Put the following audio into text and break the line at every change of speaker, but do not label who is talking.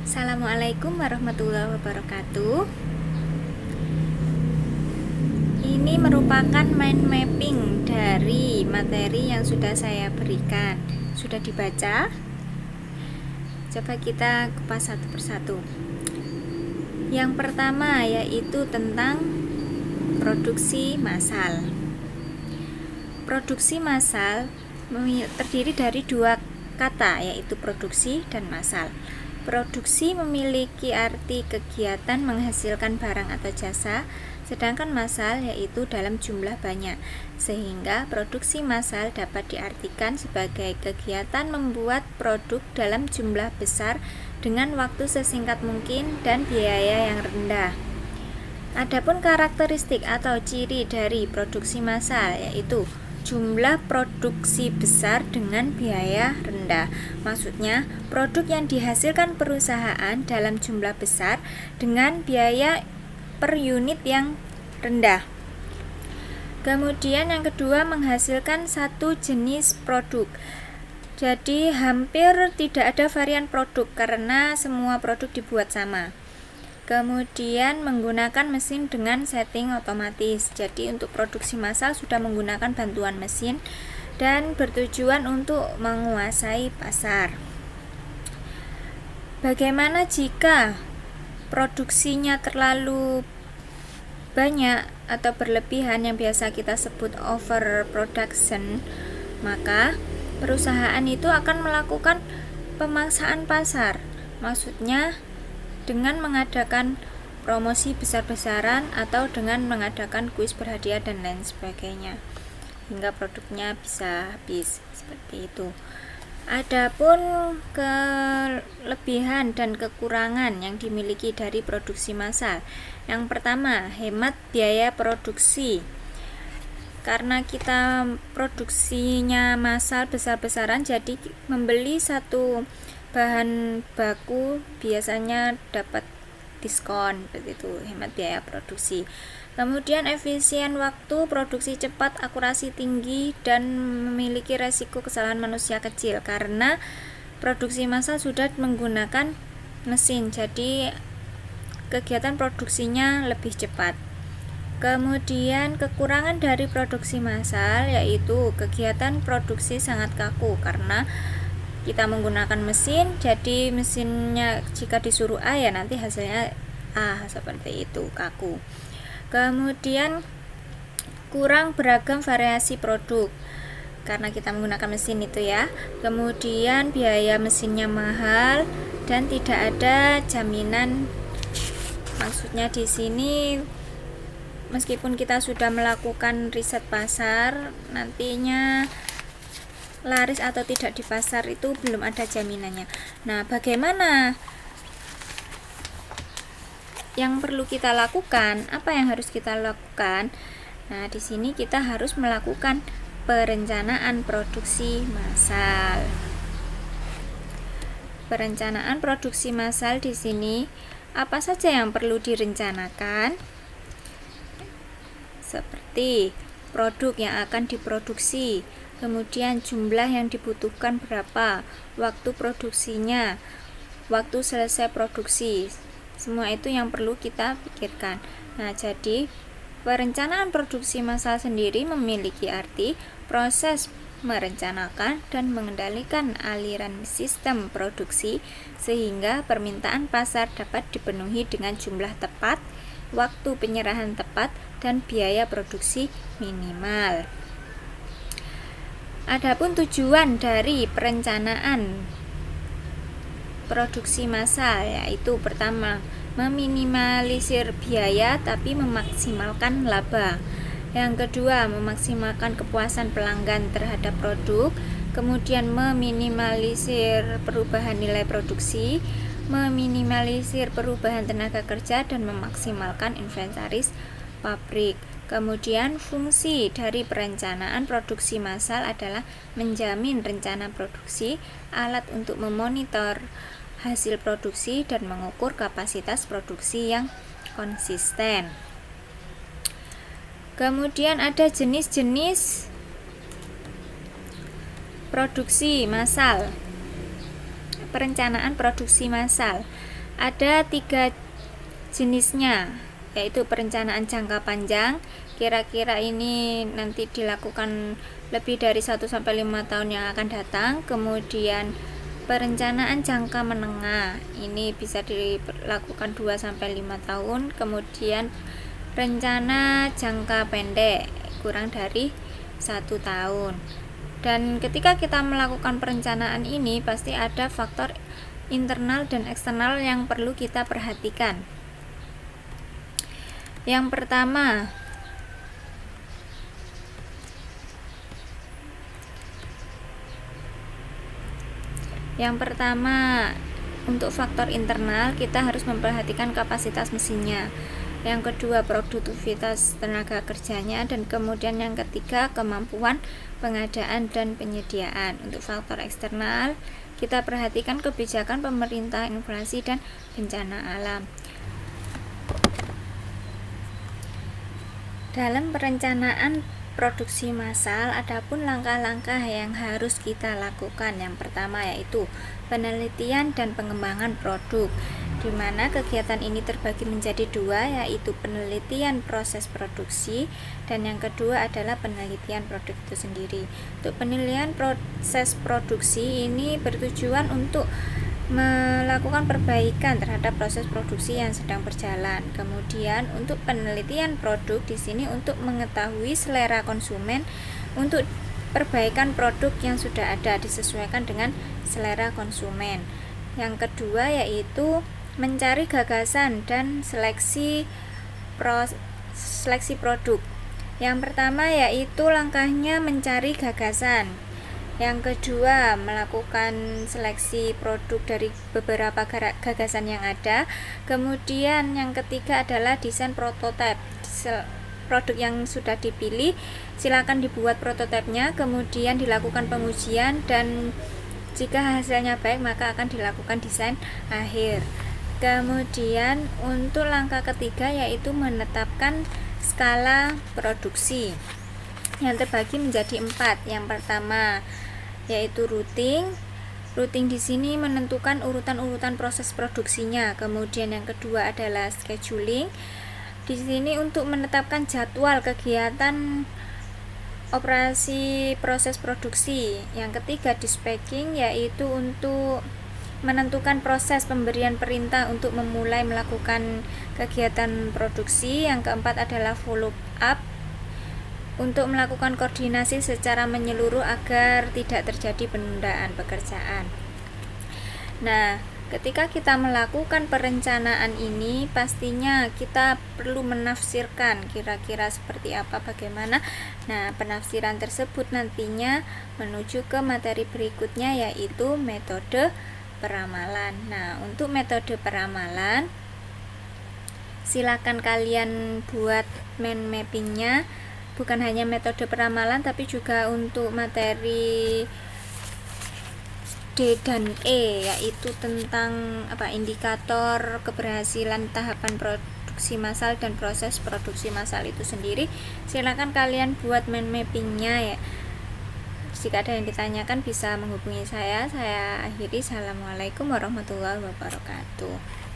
Assalamualaikum warahmatullahi wabarakatuh. Ini merupakan mind mapping dari materi yang sudah saya berikan. Sudah dibaca? Coba kita kupas satu persatu. Yang pertama yaitu tentang produksi massal. Produksi massal terdiri dari dua kata, yaitu produksi dan massal. Produksi memiliki arti kegiatan menghasilkan barang atau jasa, sedangkan massal yaitu dalam jumlah banyak, sehingga produksi massal dapat diartikan sebagai kegiatan membuat produk dalam jumlah besar dengan waktu sesingkat mungkin dan biaya yang rendah. Adapun karakteristik atau ciri dari produksi massal yaitu jumlah produksi besar dengan biaya rendah. Maksudnya, produk yang dihasilkan perusahaan dalam jumlah besar dengan biaya per unit yang rendah. Kemudian yang kedua, menghasilkan satu jenis produk. Jadi hampir tidak ada varian produk karena semua produk dibuat sama. Kemudian menggunakan mesin dengan setting otomatis. Jadi untuk produksi massal sudah menggunakan bantuan mesin dan bertujuan untuk menguasai pasar. Bagaimana jika produksinya terlalu banyak atau berlebihan yang biasa kita sebut overproduction? Maka perusahaan itu akan melakukan pemaksaan pasar. Maksudnya dengan mengadakan promosi besar-besaran atau dengan mengadakan kuis berhadiah dan lain sebagainya hingga produknya bisa habis, seperti itu. Adapun kelebihan dan kekurangan yang dimiliki dari produksi massal. Yang pertama, hemat biaya produksi. Karena kita produksinya massal besar-besaran, jadi membeli satu bahan baku biasanya dapat diskon, begitu, hemat biaya produksi. Kemudian efisien waktu, produksi cepat, akurasi tinggi, dan memiliki resiko kesalahan manusia kecil karena produksi massal sudah menggunakan mesin, jadi kegiatan produksinya lebih cepat. Kemudian kekurangan dari produksi massal yaitu kegiatan produksi sangat kaku karena kita menggunakan mesin, jadi mesinnya jika disuruh A ya nanti hasilnya A, seperti itu, kaku. Kemudian kurang beragam variasi produk karena kita menggunakan mesin itu ya. Kemudian biaya mesinnya mahal dan tidak ada jaminan. Maksudnya di sini meskipun kita sudah melakukan riset pasar, nantinya laris atau tidak di pasar itu belum ada jaminannya. Nah, bagaimana yang perlu kita lakukan? Apa yang harus kita lakukan? Nah, di sini kita harus melakukan perencanaan produksi massal. Perencanaan produksi massal di sini apa saja yang perlu direncanakan? Seperti produk yang akan diproduksi, kemudian jumlah yang dibutuhkan berapa, waktu produksinya, waktu selesai produksi, semua itu yang perlu kita pikirkan. Nah, jadi perencanaan produksi massal sendiri memiliki arti proses merencanakan dan mengendalikan aliran sistem produksi sehingga permintaan pasar dapat dipenuhi dengan jumlah tepat, waktu penyerahan tepat, dan biaya produksi minimal. Adapun tujuan dari perencanaan produksi massal yaitu pertama, meminimalisir biaya tapi memaksimalkan laba. Yang kedua, memaksimalkan kepuasan pelanggan terhadap produk. Kemudian meminimalisir perubahan nilai produksi, meminimalisir perubahan tenaga kerja, dan memaksimalkan inventaris pabrik. Kemudian fungsi dari perencanaan produksi massal adalah menjamin rencana produksi, alat untuk memonitor hasil produksi, dan mengukur kapasitas produksi yang konsisten. Kemudian ada jenis-jenis produksi massal. Perencanaan produksi massal. Ada 3 jenisnya, yaitu perencanaan jangka panjang. Kira-kira ini nanti dilakukan lebih dari 1-5 tahun yang akan datang. Kemudian perencanaan jangka menengah, ini bisa dilakukan 2-5 tahun. Kemudian rencana jangka pendek, kurang dari 1 tahun. Dan ketika kita melakukan perencanaan ini, pasti ada faktor internal dan eksternal yang perlu kita perhatikan. Yang pertama, untuk faktor internal kita harus memperhatikan kapasitas mesinnya. Yang kedua, produktivitas tenaga kerjanya, dan kemudian yang ketiga, kemampuan pengadaan dan penyediaan. Untuk faktor eksternal, kita perhatikan kebijakan pemerintah, inflasi, dan bencana alam. Dalam perencanaan produksi massal, adapun langkah-langkah yang harus kita lakukan. Yang pertama yaitu penelitian dan pengembangan produk, di mana kegiatan ini terbagi menjadi 2, yaitu penelitian proses produksi dan yang kedua adalah penelitian produk itu sendiri. Untuk penelitian proses produksi ini bertujuan untuk melakukan perbaikan terhadap proses produksi yang sedang berjalan. Kemudian untuk penelitian produk di sini untuk mengetahui selera konsumen untuk perbaikan produk yang sudah ada disesuaikan dengan selera konsumen. Yang kedua yaitu mencari gagasan dan seleksi produk. Yang pertama yaitu langkahnya mencari gagasan. Yang kedua, melakukan seleksi produk dari beberapa gagasan yang ada. Kemudian yang ketiga adalah desain prototipe. Produk yang sudah dipilih, silakan dibuat prototipenya, kemudian dilakukan pengujian, dan jika hasilnya baik maka akan dilakukan desain akhir. Kemudian untuk langkah ketiga yaitu menetapkan skala produksi yang terbagi menjadi 4. Yang pertama yaitu routing. Routing di sini menentukan urutan-urutan proses produksinya. Kemudian yang kedua adalah scheduling. Di sini untuk menetapkan jadwal kegiatan operasi proses produksi. Yang ketiga dispatching, yaitu untuk menentukan proses pemberian perintah untuk memulai melakukan kegiatan produksi. Yang keempat adalah follow up, untuk melakukan koordinasi secara menyeluruh agar tidak terjadi penundaan pekerjaan. Nah, ketika kita melakukan perencanaan ini, pastinya kita perlu menafsirkan kira-kira seperti apa, bagaimana. Nah, penafsiran tersebut nantinya menuju ke materi berikutnya, yaitu metode peramalan. Nah, untuk metode peramalan, silakan kalian buat mind mappingnya. Bukan hanya metode peramalan, tapi juga untuk materi D dan E, yaitu tentang indikator keberhasilan tahapan produksi massal dan proses produksi massal itu sendiri. Silakan kalian buat mind mappingnya ya. Jika ada yang ditanyakan bisa menghubungi saya. Saya akhiri. Assalamualaikum warahmatullahi wabarakatuh.